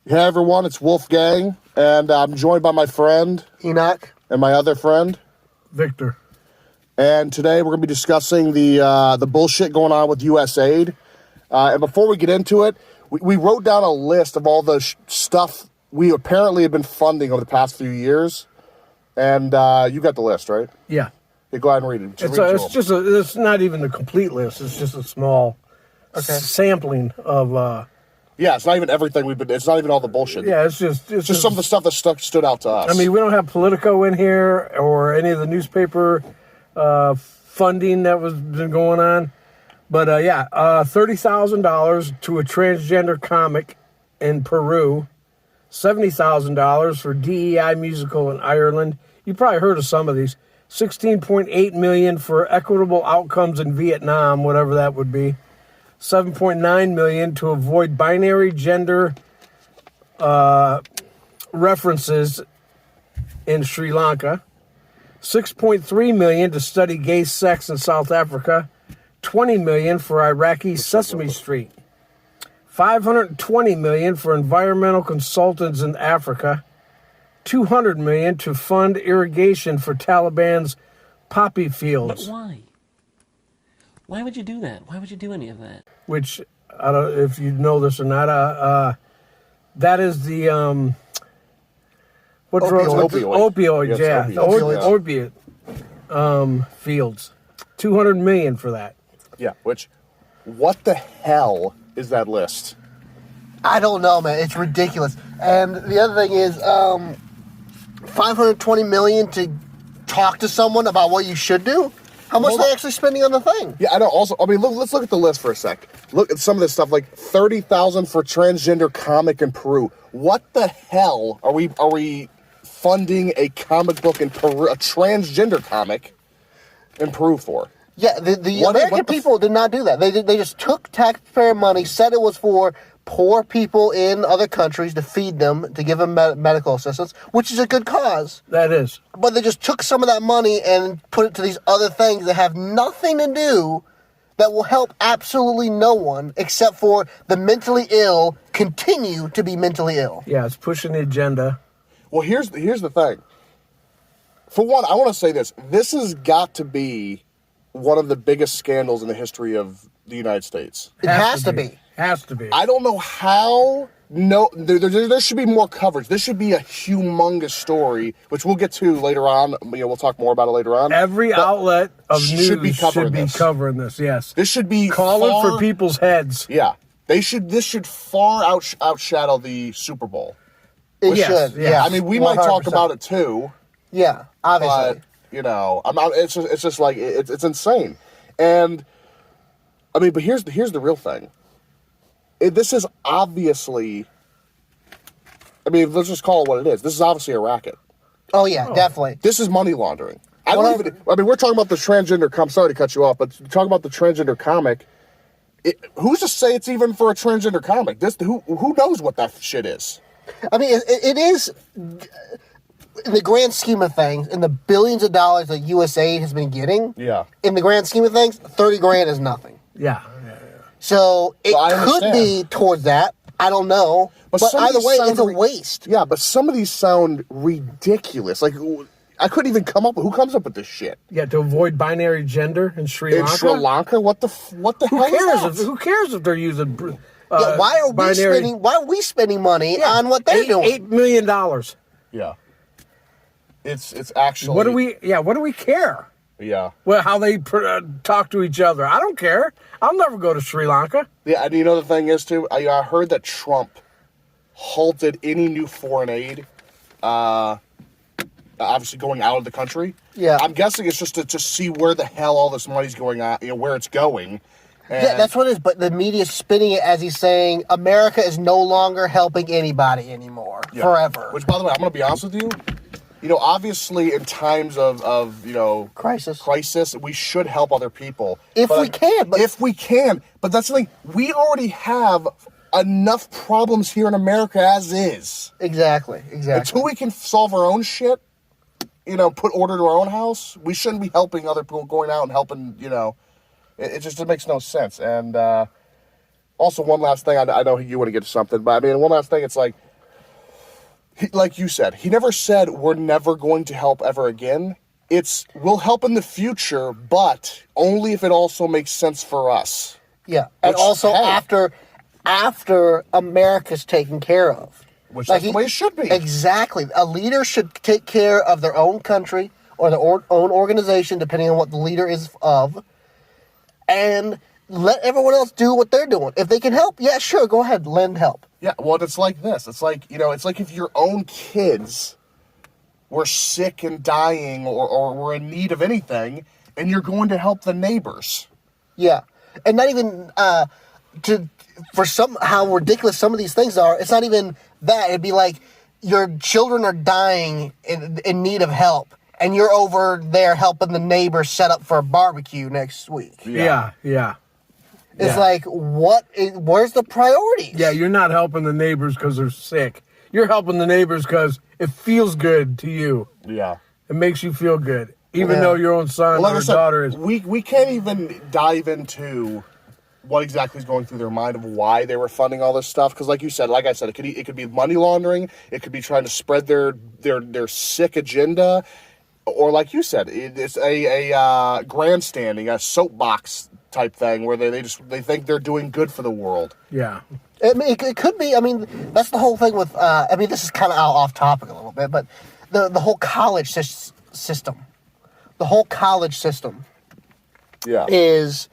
Hey everyone, it's Wolfgang, and I'm joined by my friend Enoch and my other friend Victor. And today we're going to be discussing the bullshit going on with USAID. And before we get into it, we wrote down a list of all the stuff we apparently have been funding over the past few years. And you got the list, right? Yeah. Yeah, go ahead and read it. It's not even the complete list. It's just a small sampling of. Yeah, it's not even everything it's not even all the bullshit. Yeah, it's just some of the stuff that stood out to us. I mean, we don't have Politico in here or any of the newspaper funding that was been going on. But $30,000 to a transgender comic in Peru, $70,000 for DEI musical in Ireland. You probably heard of some of these. $16.8 million for equitable outcomes in Vietnam, whatever that would be. $7.9 million to avoid binary gender references in Sri Lanka. $6.3 million to study gay sex in South Africa. $20 million for Iraqi Sesame Street. $520 million for environmental consultants in Africa. $200 million to fund irrigation for Taliban's poppy fields. But why? Why would you do that? Why would you do any of that? Which, I don't know if you know this or not, that is the, what drugs? Opioids, yes, yeah. opioids. Opiate fields. $200 million for that. Yeah, what the hell is that list? I don't know, man. It's ridiculous. And the other thing is, $520 million to talk to someone about what you should do. How much are they actually spending on the thing? Yeah, I know. Also, I mean, let's look at the list for a sec. Look at some of this stuff, like $30,000 for transgender comic in Peru. What the hell are we funding a comic book in Peru, a transgender comic in Peru for? Yeah, the American people did not do that. They just took taxpayer money, said it was for poor people in other countries to feed them, to give them medical assistance, which is a good cause. That is. But they just took some of that money and put it to these other things that have nothing to do, that will help absolutely no one except for the mentally ill continue to be mentally ill. Yeah, it's pushing the agenda. Well, here's the thing. For one, I want to say this. This has got to be one of the biggest scandals in the history of the United States. It has to be. Has to be. I don't know how. No, there should be more coverage. This should be a humongous story, which we'll get to later on. We'll talk more about it later on. Every outlet of news should be covering this. Yes, this should be calling for people's heads. Yeah, this should far outshadow the Super Bowl. It should. Yeah, I mean, we 100%. Might talk about it too. Yeah, obviously. But, I'm not. It's just like it's insane, and I mean, but here's the real thing. This is obviously, I mean, let's just call it what it is. This is obviously a racket. Oh, yeah, definitely. This is money laundering. I mean, we're talking about the transgender comic. Sorry to cut you off, but talking about the transgender comic, who's to say it's even for a transgender comic? Who knows what that shit is? I mean, it is, in the grand scheme of things, in the billions of dollars that USAID has been getting, in the grand scheme of things, $30,000 is nothing. Yeah. So it could be towards that. I don't know. But either way, it's a waste. Yeah, but some of these sound ridiculous. Like, I couldn't even come up with, who comes up with this shit? Yeah, to avoid binary gender in Sri Lanka. In Sri Lanka? What the hell is that? Who cares if they're using why are we spending money on what they're doing? $8 million. Yeah. It's actually... What do we care? Yeah. Well, how they talk to each other. I don't care. I'll never go to Sri Lanka. Yeah, and you know the thing is, too, I heard that Trump halted any new foreign aid, obviously going out of the country. Yeah. I'm guessing it's just to see where the hell all this money's going on, where it's going. Yeah, that's what it is, but the media's spinning it as he's saying, America is no longer helping anybody anymore, forever. Which, by the way, I'm going to be honest with you, obviously in times of crisis, we should help other people. If we can. But that's the thing. We already have enough problems here in America as is. Exactly. Until we can solve our own shit, put order to our own house, we shouldn't be helping other people, going out and helping, it makes no sense. And also one last thing, I know you want to get to something, but I mean, one last thing, it's like, like you said, he never said we're never going to help ever again. It's we'll help in the future, but only if it also makes sense for us. Yeah, and Which, also hey. after America's taken care of. Which that's the way it should be. Exactly. A leader should take care of their own country or their own organization, depending on what the leader is of, and let everyone else do what they're doing. If they can help, yeah, sure, go ahead, lend help. Yeah, well, it's like this. It's like, it's like if your own kids were sick and dying or were in need of anything, and you're going to help the neighbors. Yeah, and not even for how ridiculous some of these things are. It's not even that. It'd be like your children are dying in need of help, and you're over there helping the neighbors set up for a barbecue next week. Yeah. It's like, where's the priorities? Yeah, you're not helping the neighbors because they're sick. You're helping the neighbors because it feels good to you. Yeah. It makes you feel good. Even though your own son or daughter is... We can't even dive into what exactly is going through their mind of why they were funding all this stuff. Because like I said, it could be money laundering. It could be trying to spread their sick agenda. Or like you said, it's a grandstanding, a soapbox type thing where they think they're doing good for the world. Yeah. It could be. I mean, that's the whole thing with. This is kind of off topic a little bit, but the whole college system, the whole college system, is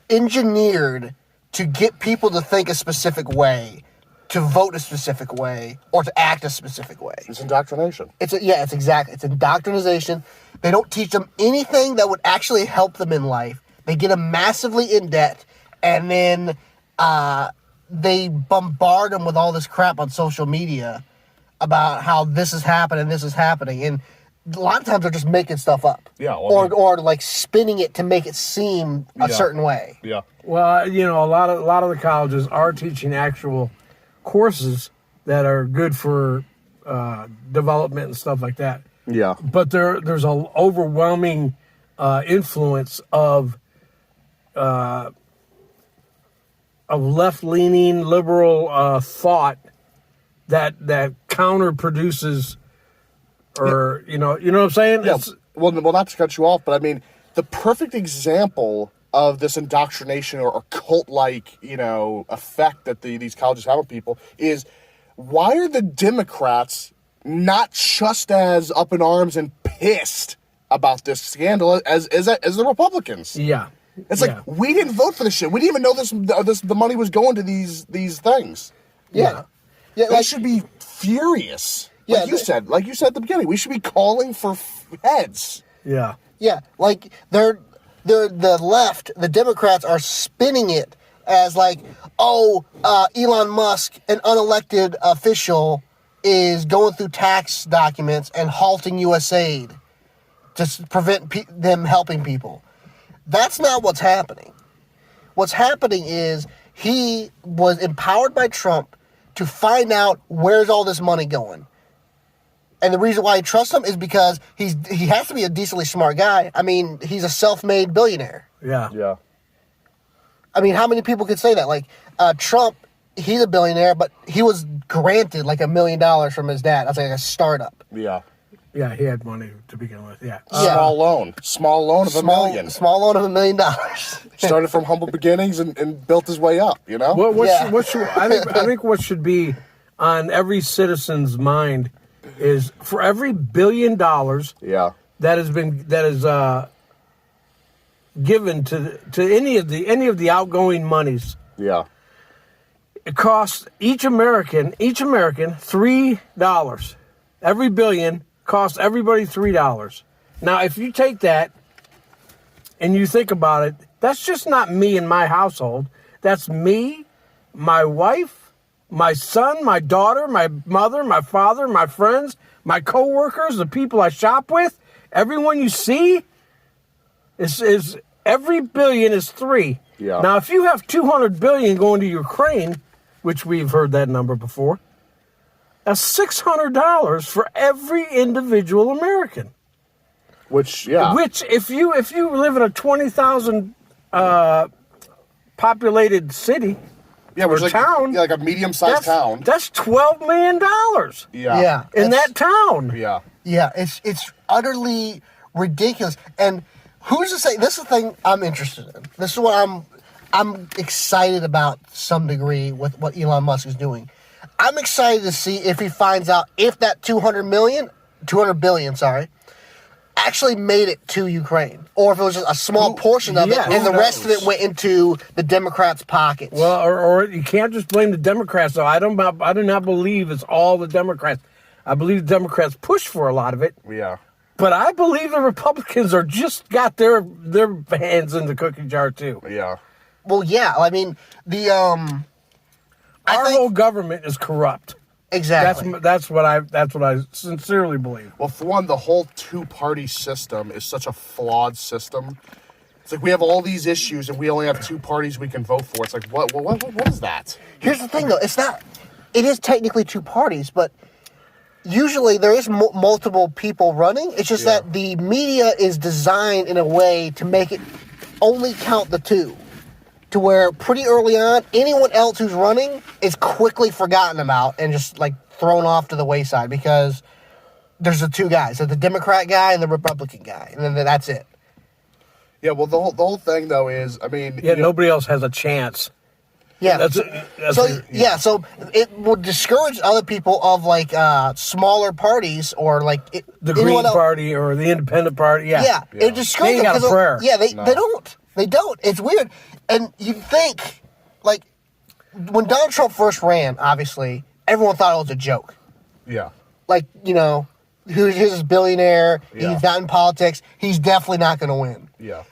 engineered to get people to think a specific way, to vote a specific way, or to act a specific way. It's indoctrination. It's indoctrination. They don't teach them anything that would actually help them in life. They get them massively in debt, and then they bombard them with all this crap on social media about how this is happening, and a lot of times they're just making stuff up. Yeah. Well, or like spinning it to make it seem a certain way. Yeah. Well, a lot of the colleges are teaching actual courses that are good for development and stuff like that. Yeah. But there's an overwhelming influence of left-leaning liberal thought that counter produces, or you know what I'm saying? Yeah. Well, not to cut you off, but I mean the perfect example of this indoctrination or cult-like, effect that these colleges have on people is, why are the Democrats not just as up in arms and pissed about this scandal as the Republicans? Yeah. It's like, we didn't vote for this shit. We didn't even know the money was going to these things. Yeah. They should be furious. Like you said at the beginning, we should be calling for heads. Yeah. Yeah, like the left, the Democrats are spinning it as like, Elon Musk, an unelected official, is going through tax documents and halting USAID to prevent them helping people. That's not what's happening. What's happening is he was empowered by Trump to find out where's all this money going. And the reason why I trust him is because he has to be a decently smart guy. I mean, he's a self-made billionaire. Yeah. Yeah. I mean, how many people could say that? Like, Trump, he's a billionaire, but he was granted like $1 million from his dad. That's like a startup. Yeah. Yeah, he had money to begin with, yeah. Small loan of $1 million. Small loan of $1 million. Started from humble beginnings and built his way up, I think what should be on every citizen's mind is, for every $1 billion that is given to any of the outgoing monies, it costs each American $3. Every billion costs everybody $3. Now, if you take that and you think about it, that's just not me and my household. That's me, my wife, my son, my daughter, my mother, my father, my friends, my coworkers, the people I shop with. Everyone you see is every billion is $3. Yeah. Now, if you have $200 billion going to Ukraine, which we've heard that number before, that's $600 for every individual American. Which, if you live in a 20,000 populated city, Yeah, or which is town. like a medium-sized town. That's $12 million Yeah. in that town. Yeah. Yeah, it's utterly ridiculous. And who's to say? This is the thing I'm interested in. This is what I'm excited about to some degree with what Elon Musk is doing. I'm excited to see if he finds out if that 200 billion, actually made it to Ukraine, or if it was just a small portion of it, and the rest of it went into the Democrats' pockets. Well, or you can't just blame the Democrats. Though I do not believe it's all the Democrats. I believe the Democrats push for a lot of it. Yeah. But I believe the Republicans are just got their hands in the cookie jar too. Yeah. Well, yeah. I mean, our whole government is corrupt. Exactly. That's what I sincerely believe. Well, for one, the whole two-party system is such a flawed system. It's like we have all these issues and we only have two parties we can vote for. It's like what is that? Here's the thing, though. It's not. It is technically two parties, but usually there is multiple people running. It's just that the media is designed in a way to make it only count the two. To where pretty early on, anyone else who's running is quickly forgotten about and just like thrown off to the wayside because there's the two guys, the Democrat guy and the Republican guy, and then that's it. Yeah, well, the whole thing though is, I mean, nobody else has a chance. Yeah. So it would discourage other people of like smaller parties or like the Green Party or the Independent Party. Yeah. It discourages them. They ain't got a prayer. Yeah, they don't. They don't. It's weird. And you'd think, like, when Donald Trump first ran, obviously, everyone thought it was a joke. Yeah. Like, he's a billionaire. Yeah. He's not in politics. He's definitely not going to win. Yeah.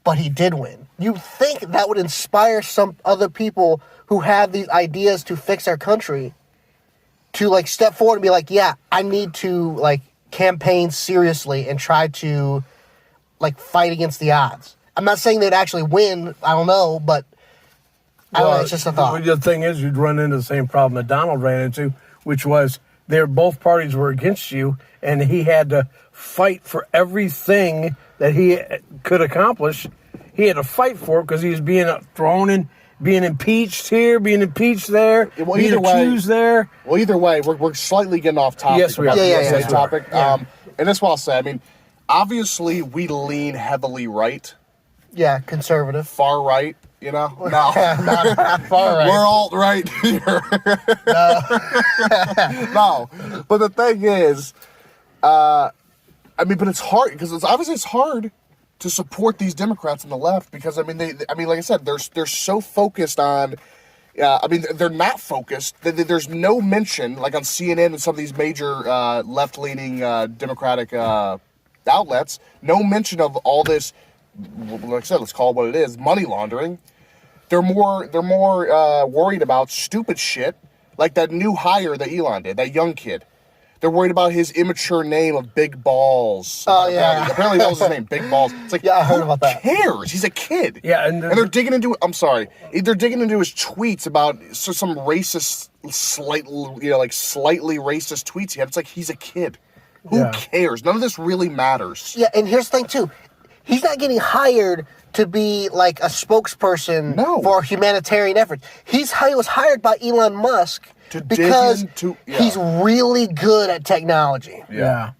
But he did win. You think that would inspire some other people who have these ideas to fix our country to, like, step forward and be like, yeah, I need to, like, campaign seriously and try to, like, fight against the odds. I'm not saying they'd actually win. I don't know, but I don't know. It's just a thought. The thing is, you'd run into the same problem that Donald ran into, which was both parties were against you, and he had to fight for everything that he could accomplish. He had to fight for it because he was being thrown in, being impeached here, being impeached there, being accused there. Well, either way, we're slightly getting off topic. Yes, we are. Yeah. Topic. Yeah. And that's what I'll say. I mean, obviously, we lean heavily right. Yeah, conservative. Far right, No. not far right. We're alt-right here. No. But the thing is, but it's hard, because it's hard to support these Democrats on the left, because, like I said, they're so focused on, they're not focused. There's no mention, like on CNN and some of these major left-leaning Democratic outlets, no mention of all this, like I said, let's call it what it is, money laundering. They're more worried about stupid shit, like that new hire that Elon did, that young kid. They're worried about his immature name of Big Balls. Oh, yeah. Apparently that was his name, Big Balls. It's like, yeah, I heard about that. Who cares? He's a kid. Yeah, and they're digging into, they're digging into his tweets about some racist, slightly racist tweets he had. It's like, he's a kid. Who cares? None of this really matters. Yeah, and here's the thing, too. He's not getting hired to be like a spokesperson for humanitarian efforts. He was hired by Elon Musk because he's really good at technology. Yeah.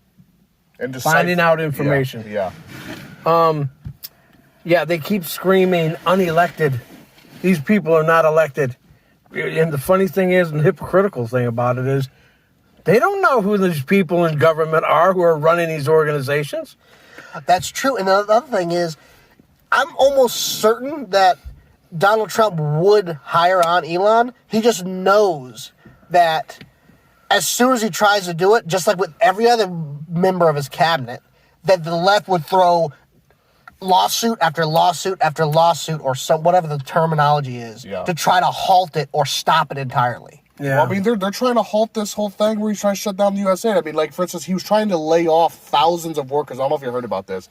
And finding out information. Yeah. They keep screaming unelected. These people are not elected. And the funny thing is, and the hypocritical thing about it is, they don't know who these people in government are who are running these organizations. That's true. And the other thing is, I'm almost certain that Donald Trump would hire on Elon. He just knows that as soon as he tries to do it, just like with every other member of his cabinet, that the left would throw lawsuit after lawsuit after lawsuit, or whatever the terminology is, to try to halt it or stop it entirely. Yeah. Well, they're trying to halt this whole thing where he's trying to shut down the USAID. Like, for instance, he was trying to lay off thousands of workers. I don't know if you heard about this,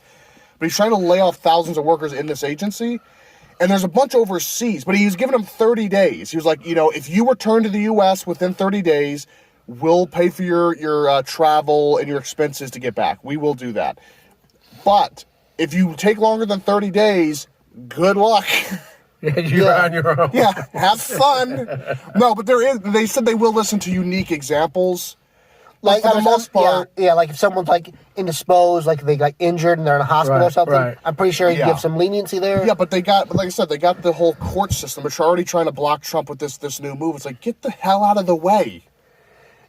but he's trying to lay off thousands of workers in this agency. And there's a bunch overseas, but he was giving them 30 days. He was like, if you return to the U.S. within 30 days, we'll pay for your travel and your expenses to get back. We will do that. But if you take longer than 30 days, good luck. Yeah, you're on your own. Yeah, have fun. No, but they said they will listen to unique examples. Like for the most part, like if someone's like indisposed, like they got injured and they're in a hospital or something, right. I'm pretty sure you give some leniency there. Yeah, but like I said, they got the whole court system, which are already trying to block Trump with this new move. It's like, get the hell out of the way.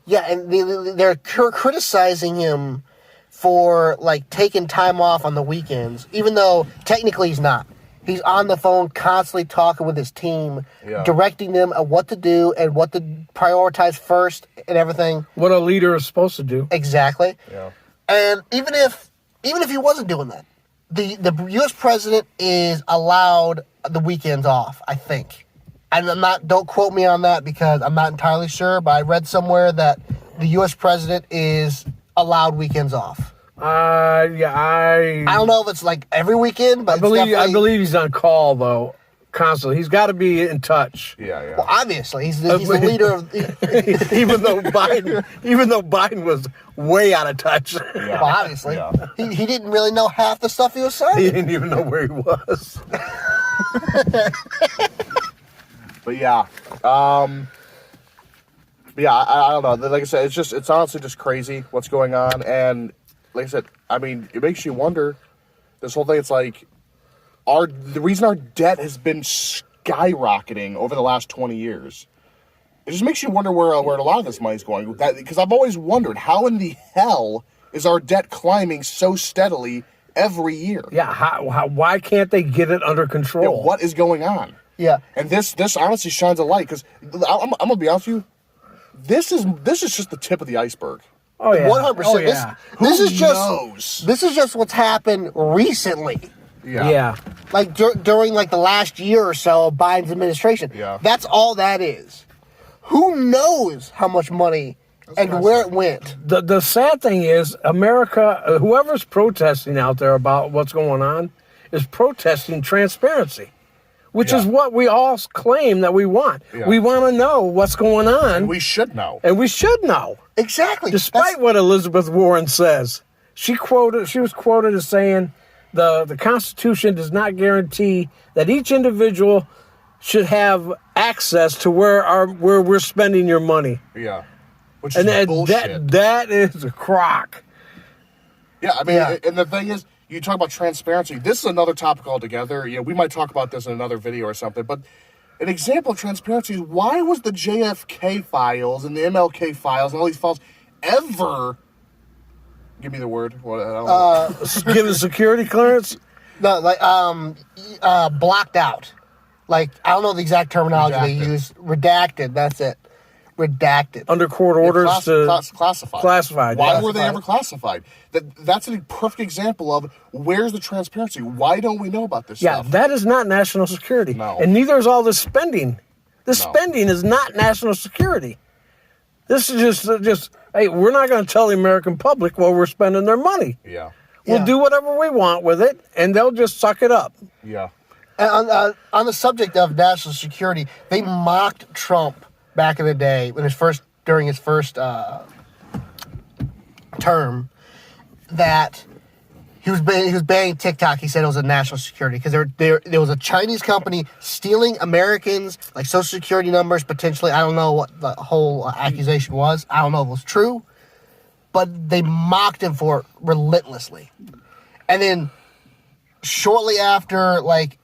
Yeah, and they're criticizing him for like taking time off on the weekends, even though technically he's not. He's on the phone constantly talking with his team, directing them at what to do and what to prioritize first and everything. What a leader is supposed to do. Exactly. Yeah. And even if he wasn't doing that, the U.S. president is allowed the weekends off, I think. And don't quote me on that because I'm not entirely sure, but I read somewhere that the U.S. president is allowed weekends off. I don't know if it's like every weekend, but I believe he's on call though, constantly. He's got to be in touch. Yeah. Well, obviously, he's the leader of. even though Biden was way out of touch. Yeah. Well, obviously, he didn't really know half the stuff he was saying. He didn't even know where he was. But yeah, I don't know. Like I said, it's honestly just crazy what's going on, and like I said, I mean, it makes you wonder. This whole thing, it's like the reason our debt has been skyrocketing over the last 20 years. It just makes you wonder where a lot of this money's going. Because I've always wondered, how in the hell is our debt climbing so steadily every year? Yeah, why can't they get it under control? Yeah, what is going on? Yeah, and this honestly shines a light because I'm gonna be honest with you. This is just the tip of the iceberg. Oh yeah, 100%. Oh, yeah. This is just what's happened recently. Yeah. Like during like the last year or so of Biden's administration. Yeah. That's all that is. Who knows how much money and where it went? The sad thing is, America, whoever's protesting out there about what's going on, is protesting transparency. Which is what we all claim that we want. Yeah. We want to know what's going on. And we should know. Exactly. Despite what Elizabeth Warren says. She was quoted as saying, the Constitution does not guarantee that each individual should have access to where we're spending your money. Yeah. Which is bullshit. That is a crock. Yeah, I mean, and the thing is, you talk about transparency. This is another topic altogether. Yeah, we might talk about this in another video or something. But an example of transparency is, why was the JFK files and the MLK files and all these files ever? Give me the word. Give a security clearance. No, like blocked out. Like I don't know the exact terminology they use. Redacted. That's it. Redacted. Under court orders classified. Classified. Why were they ever classified? That's a perfect example of where's the transparency. Why don't we know about this stuff? Yeah, that is not national security. No. And neither is all this spending. Spending is not national security. This is just hey, we're not going to tell the American public where we're spending their money. Yeah. We'll do whatever we want with it, and they'll just suck it up. Yeah. And on the subject of national security, they mocked Trump back in the day during his first term, that he was banning TikTok. He said it was a national security because there was a Chinese company stealing Americans, like social security numbers potentially. I don't know what the whole accusation was. I don't know if it was true, but they mocked him for it relentlessly. And then shortly after, like,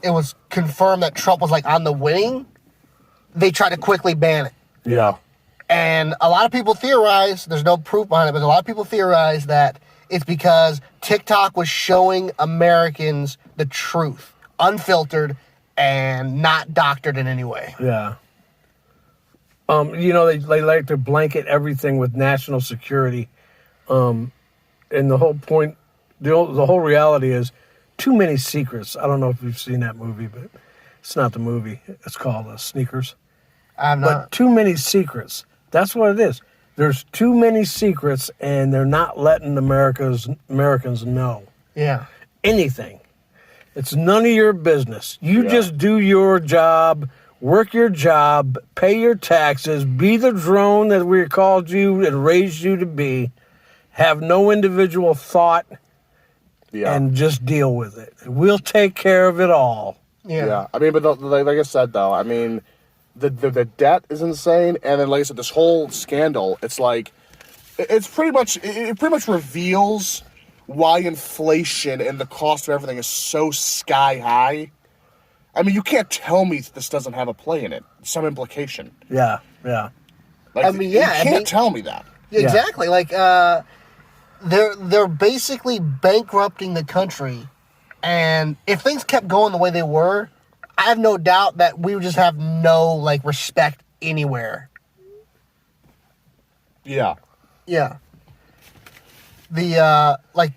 it was confirmed that Trump was like on the winning, they tried to quickly ban it. Yeah. And a lot of people theorize, there's no proof behind it, but a lot of people theorize that it's because TikTok was showing Americans the truth, unfiltered and not doctored in any way. Yeah. They like to blanket everything with national security. And the whole point, the whole reality is too many secrets. I don't know if you've seen that movie, but it's not the movie. It's called Sneakers. I'm not. But too many secrets. That's what it is. There's too many secrets, and they're not letting Americans know. Yeah. Anything. It's none of your business. You just do your job, work your job, pay your taxes, be the drone that we called you and raised you to be, have no individual thought, and just deal with it. We'll take care of it all. Yeah. I mean, but like I said, though, I mean, the debt is insane, and then like I said, this whole scandal, it's like, it pretty much reveals why inflation and the cost of everything is so sky high. I mean, you can't tell me this doesn't have a play in it, some implication. Yeah. Like, I mean, you yeah, can't tell me that. Exactly. Like, they're basically bankrupting the country, and if things kept going the way they were, I have no doubt that we would just have no like respect anywhere. Yeah. Yeah. The like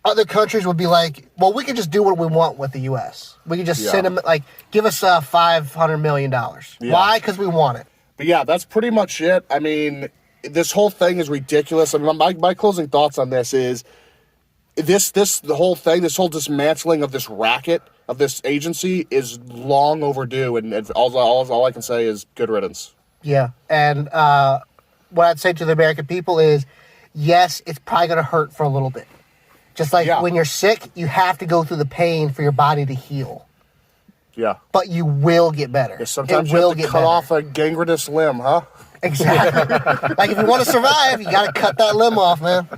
other countries would be like, well, we could just do what we want with the U.S. We could just send them like, give us $500 million. Yeah. Why? Because we want it. But yeah, that's pretty much it. I mean, this whole thing is ridiculous. I mean, my closing thoughts on this is the whole thing, this whole dismantling of this racket, of this agency, is long overdue, and all I can say is good riddance. Yeah. And what I'd say to the American people is, yes, it's probably going to hurt for a little bit. Just like when you're sick, you have to go through the pain for your body to heal. Yeah. But you will get better. Yeah, sometimes you have to cut off a gangrenous limb, huh? Exactly. Like, if you want to survive, you got to cut that limb off, man.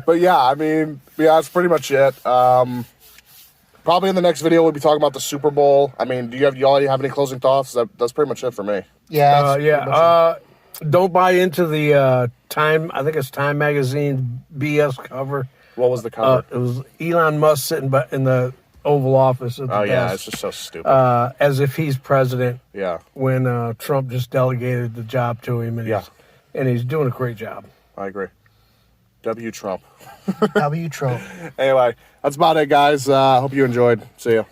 But yeah, I mean, that's pretty much it. Probably in the next video, we'll be talking about the Super Bowl. I mean, do you already have any closing thoughts? That's pretty much it for me. Yeah. Don't buy into the Time. I think it's Time magazine BS cover. What was the cover? It was Elon Musk sitting in the Oval Office at the desk. Yeah, it's just so stupid. As if he's president. Yeah. When Trump just delegated the job to him, and he's doing a great job. I agree. W. Trump. W. Trump. Anyway, that's about it, guys. Hope you enjoyed. See ya.